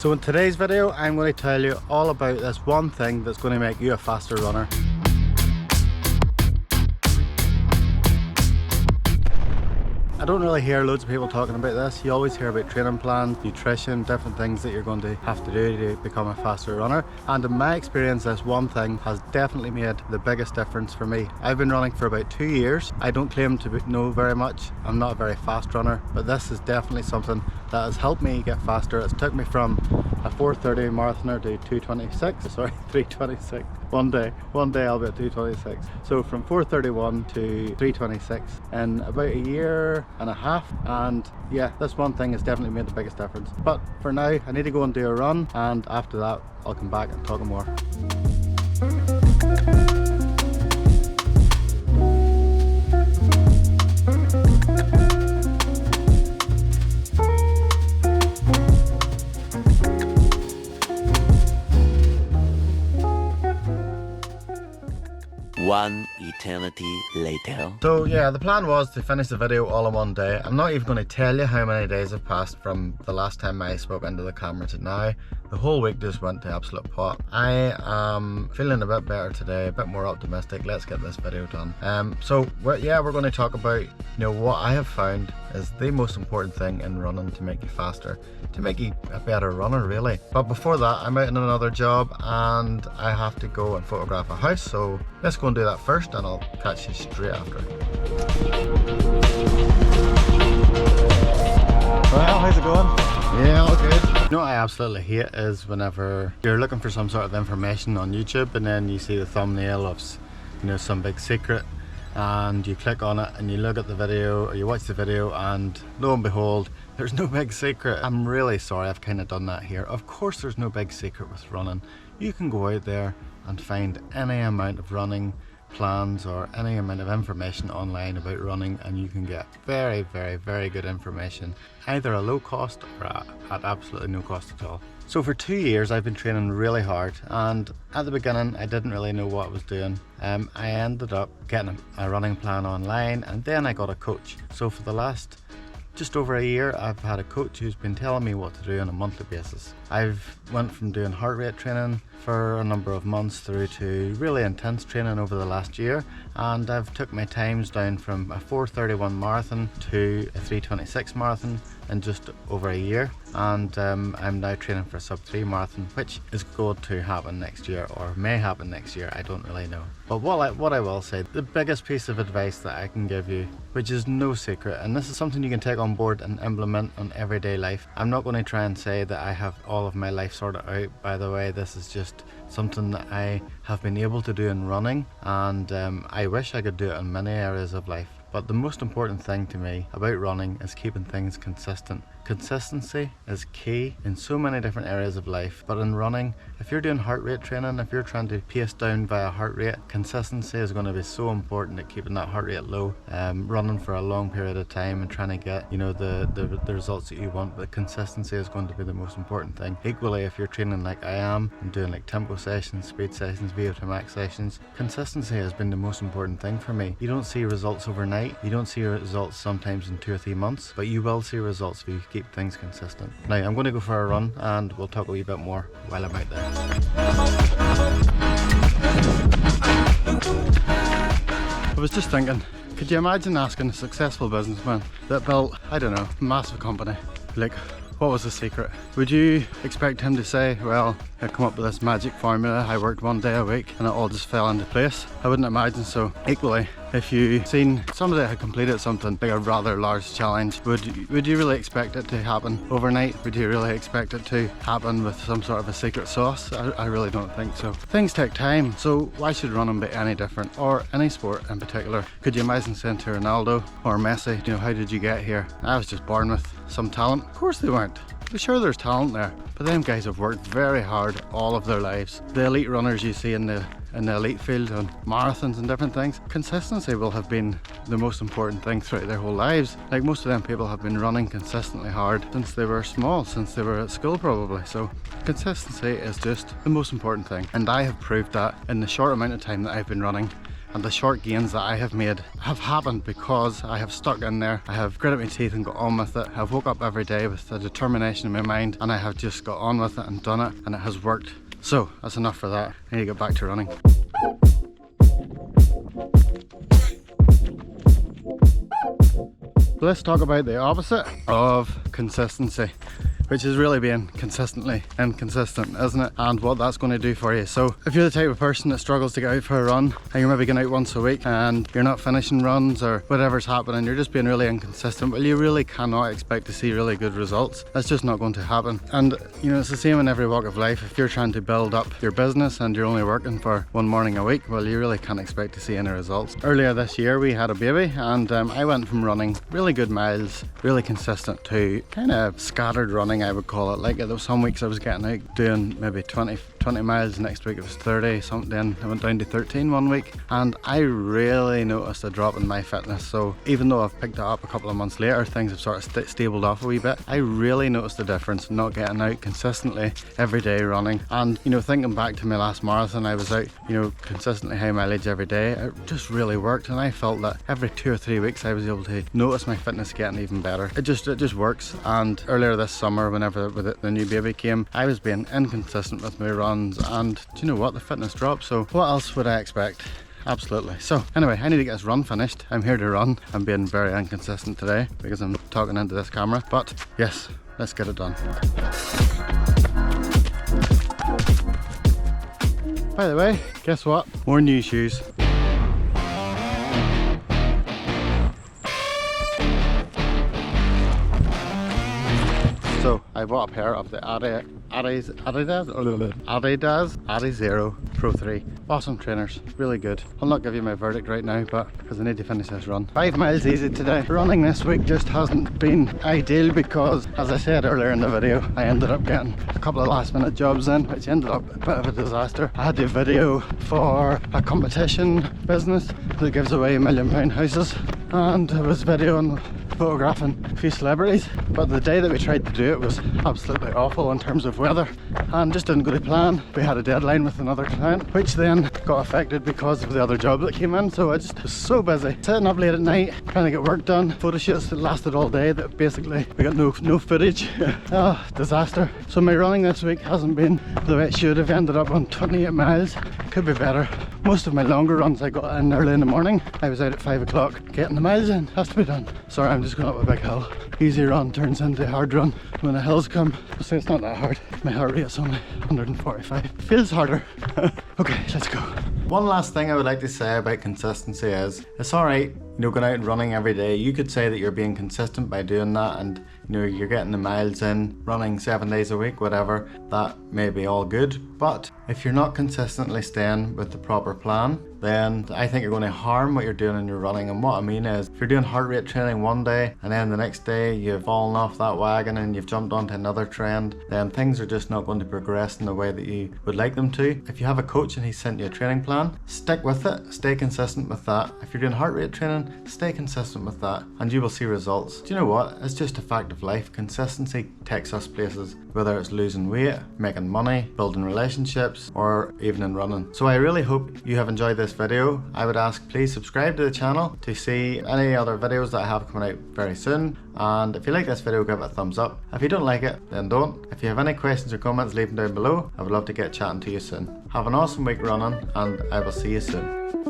So in today's video, I'm going to tell you all about this one thing that's going to make you a faster runner. I don't really hear loads of people talking about this. You always hear about training plans, nutrition, different things that you're going to have to do to become a faster runner. And in my experience, this one thing has definitely made the biggest difference for me. I've been running for about 2 years. I don't claim to know very much. I'm not a very fast runner, but this is definitely something that has helped me get faster. It's took me from a 4:30 marathoner to 3:26. One day I'll be at 2:26. So from 4:31 to 3:26 in about a year and a half. And yeah, this one thing has definitely made the biggest difference. But for now, I need to go and do a run, and after that I'll come back and talk more. One eternity later. So yeah, the plan was to finish the video all in one day. I'm not even going to tell you how many days have passed from the last time I spoke into the camera to now. The whole week just went to absolute pot. I am feeling a bit better today, a bit more optimistic. Let's get this video done. So we're going to talk about what I have found is the most important thing in running to make you faster, to make you a better runner really. But before that, I'm out in another job and I have to go and photograph a house, so let's go and do that first and I'll catch you straight after. Well, how's it going? Yeah, all good. You know what I absolutely hate is whenever you're looking for some sort of information on YouTube and then you see the thumbnail of some big secret, and you click on it and you look at the video or you watch the video and lo and behold, there's no big secret. I'm really sorry I've kind of done that here. Of course there's no big secret with running. You can go out there and find any amount of running plans or any amount of information online about running, and you can get very, very, very good information, either at low cost or at absolutely no cost at all. So for 2 years I've been training really hard, and at the beginning I didn't really know what I was doing. I ended up getting a running plan online, and then I got a coach. So for the last just over a year I've had a coach who's been telling me what to do on a monthly basis. I've went from doing heart rate training for a number of months through to really intense training over the last year, and I've took my times down from a 4:31 marathon to a 3:26 marathon in just over a year, and I'm now training for a sub-3 marathon, which is going to happen next year or may happen next year, I don't really know. But what I will say, the biggest piece of advice that I can give you, which is no secret, and this is something you can take on board and implement on everyday life. I'm not going to try and say that I have all of my life sorted out, by the way. This is just something that I have been able to do in running, and I wish I could do it in many areas of life. But the most important thing to me about running is keeping things consistent. Consistency is key in so many different areas of life, but in running, if you're doing heart rate training, if you're trying to pace down via heart rate, consistency is going to be so important at keeping that heart rate low. Running for a long period of time and trying to get the results that you want, but consistency is going to be the most important thing. Equally, if you're training like I am and doing like tempo sessions, speed sessions, VO2 max sessions, consistency has been the most important thing for me. You don't see results overnight, you don't see results sometimes in 2 or 3 months, but you will see results if you keep things consistent. Now I'm going to go for a run and we'll talk a wee bit more while I'm out there. I was just thinking, could you imagine asking a successful businessman that built, I don't know, a massive company, like, what was the secret? Would you expect him to say, well, I come up with this magic formula, I worked 1 day a week and it all just fell into place? I wouldn't imagine so. Equally, if you seen somebody had completed something like a rather large challenge, would you really expect it to happen overnight? Would you really expect it to happen with some sort of a secret sauce? I really don't think so. Things take time, so why should running be any different, or any sport in particular? Could you imagine saying to Ronaldo or Messi, how did you get here? I was just born with some talent. Of course they weren't. For sure there's talent there, but them guys have worked very hard all of their lives. The elite runners you see in the elite field on marathons and different things, consistency will have been the most important thing throughout their whole lives. Like, most of them people have been running consistently hard since they were small, since they were at school probably. So consistency is just the most important thing, and I have proved that in the short amount of time that I've been running. And the short gains that I have made have happened because I have stuck in there. I have gritted my teeth and got on with it. I've woke up every day with a determination in my mind, and I have just got on with it and done it, and it has worked. So that's enough for that. I need to get back to running. Let's talk about the opposite of consistency, which is really being consistently inconsistent, isn't it? And what that's going to do for you. So if you're the type of person that struggles to get out for a run, and you're maybe going out once a week and you're not finishing runs or whatever's happening, you're just being really inconsistent, well, you really cannot expect to see really good results. That's just not going to happen. And you know, it's the same in every walk of life. If you're trying to build up your business and you're only working for one morning a week, well, you really can't expect to see any results. Earlier this year we had a baby, and I went from running really good miles, really consistent, to kind of scattered running, I would call it. Like there was some weeks I was getting out doing maybe 20 miles, next week it was 30 something, then I went down to 13 one week, and I really noticed a drop in my fitness. So even though I've picked it up a couple of months later, things have sort of stabled off a wee bit. I really noticed a difference not getting out consistently every day running. And you know, thinking back to my last marathon, I was out, you know, consistently high mileage every day. It just really worked, and I felt that every 2 or 3 weeks I was able to notice my fitness getting even better. It just works. And earlier this summer, whenever the new baby came, I was being inconsistent with my runs, and do you know what, the fitness dropped. So what else would I expect? Absolutely. So anyway, I need to get this run finished. I'm here to run. I'm being very inconsistent today because I'm talking into this camera, but yes, let's get it done. By the way, guess what? More new shoes. So I bought a pair of the Adidas Zero Pro 3. Awesome trainers, really good. I'll not give you my verdict right now, but because I need to finish this run. 5 miles easy today. Running this week just hasn't been ideal because, as I said earlier in the video, I ended up getting a couple of last minute jobs in, which ended up a bit of a disaster. I had to video for a competition business that gives away £1 million houses, and I was videoing, photographing a few celebrities, but the day that we tried to do it was absolutely awful in terms of weather and just didn't go to plan. We had a deadline with another client, which then got affected because of the other job that came in, so I just was so busy sitting up late at night trying to get work done. Photo shoots that lasted all day that basically we got no footage. Oh, disaster. So my running this week hasn't been the way it should have. Ended up on 28 miles. Could be better. Most of my longer runs I got in early in the morning. I was out at 5 o'clock getting the miles in. Has to be done. Sorry, I'm just going up a big hill. Easy run turns into a hard run when the hills come. So it's not that hard. My heart rate's only 145. Feels harder. Okay, let's go. One last thing I would like to say about consistency is, it's alright, you know, going out and running every day. You could say that you're being consistent by doing that, and you know, you're getting the miles in, running 7 days a week, whatever. That may be all good, but if you're not consistently staying with the proper plan, then I think you're going to harm what you're doing in your running. And what I mean is, if you're doing heart rate training one day and then the next day you've fallen off that wagon and you've jumped onto another trend, then things are just not going to progress in the way that you would like them to. If you have a coach and he's sent you a training plan, stick with it, stay consistent with that. If you're doing heart rate training, stay consistent with that and you will see results. Do you know what? It's just a fact of life. Consistency takes us places, whether it's losing weight, making money, building relationships, or even in running. So I really hope you have enjoyed this video. I would ask, please subscribe to the channel to see any other videos that I have coming out very soon. And if you like this video, give it a thumbs up. If you don't like it, then don't. If you have any questions or comments, leave them down below. I would love to get chatting to you soon. Have an awesome week running, and I will see you soon.